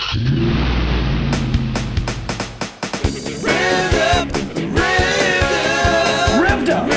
Revved up.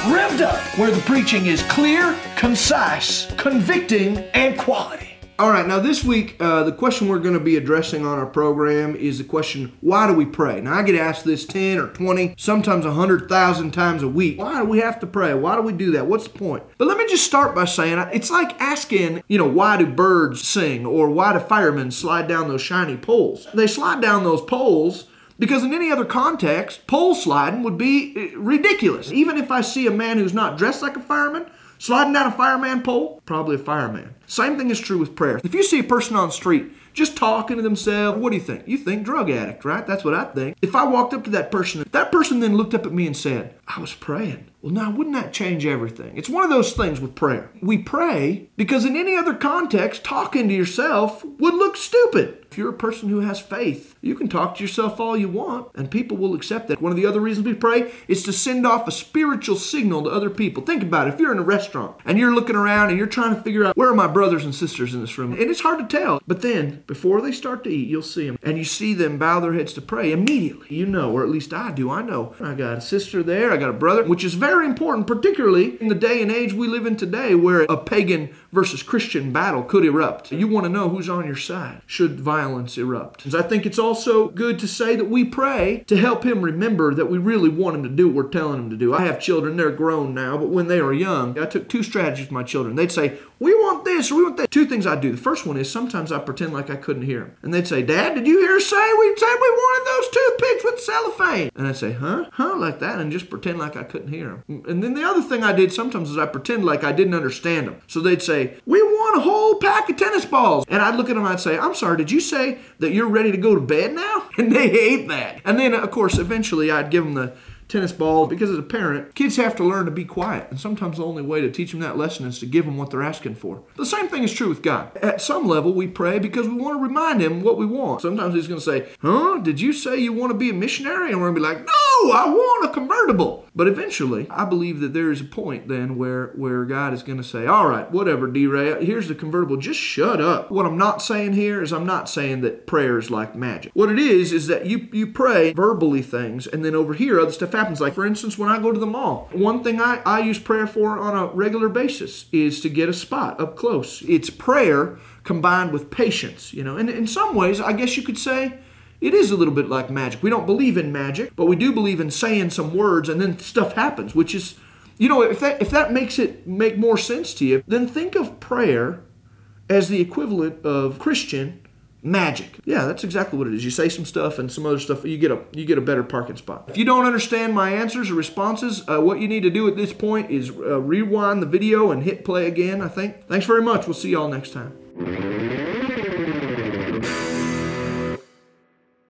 Revved up, where the preaching is clear, concise, convicting, and quality. All right, now this week, the question we're going to be addressing on our program is the question, why do we pray? Now, I get asked this 10 or 20, sometimes 100,000 times a week. Why do we have to pray? Why do we do that? What's the point? But let me just start by saying, it's like asking, why do birds sing? Or why do firemen slide down those shiny poles? They slide down those poles because in any other context, pole sliding would be ridiculous. Even if I see a man who's not dressed like a fireman sliding down a fireman pole, probably a fireman. Same thing is true with prayer. If you see a person on the street just talking to themselves, what do you think? You think drug addict, right? That's what I think. If I walked up to that person, if that person then looked up at me and said, I was praying. Well, now, wouldn't that change everything? It's one of those things with prayer. We pray because in any other context, talking to yourself would look stupid. If you're a person who has faith, you can talk to yourself all you want, and people will accept that. One of the other reasons we pray is to send off a spiritual signal to other people. Think about it. If you're in a restaurant and you're looking around and you're trying to figure out, where are my brothers and sisters in this room? And it's hard to tell. But then, before they start to eat, you'll see them. And you see them bow their heads to pray immediately. You know, or at least I do. I know. I got a sister there. I got a brother, which is very important, particularly in the day and age we live in today where a pagan versus Christian battle could erupt. You want to know who's on your side should violence erupt. I think it's also good to say that we pray to help him remember that we really want him to do what we're telling him to do. I have children, they're grown now, but when they were young, I took two strategies with my children. They'd say, we want this or we want that. Two things I do. The first one is sometimes I pretend like I couldn't hear them. And they'd say, Dad, did you hear us say we said we wanted those toothpicks with cellophane? And I'd say, huh? Like that, and just pretend like I couldn't hear them. And then the other thing I did sometimes is I pretend like I didn't understand them. So they'd say, we want a whole pack of tennis balls. And I'd look at them and I'd say, I'm sorry, did you say that you're ready to go to bed now? And they hate that. And then, of course, eventually I'd give them the tennis ball, because as a parent, kids have to learn to be quiet. And sometimes the only way to teach them that lesson is to give them what they're asking for. The same thing is true with God. At some level, we pray because we want to remind him what we want. Sometimes he's going to say, huh? Did you say you want to be a missionary? And we're going to be like, no, I want a convertible. But eventually, I believe that there is a point then where God is going to say, all right, whatever, D-Ray, here's the convertible. Just shut up. What I'm not saying here is I'm not saying that prayer is like magic. What it is that you pray verbally things, and then over here, other stuff happens. Like, for instance, when I go to the mall, one thing I use prayer for on a regular basis is to get a spot up close. It's prayer combined with patience, And in some ways, I guess you could say, it is a little bit like magic. We don't believe in magic, but we do believe in saying some words and then stuff happens, which is, if that makes it make more sense to you, then think of prayer as the equivalent of Christian magic. Yeah, that's exactly what it is. You say some stuff and some other stuff, you get a better parking spot. If you don't understand my answers or responses, what you need to do at this point is rewind the video and hit play again, I think. Thanks very much. We'll see y'all next time.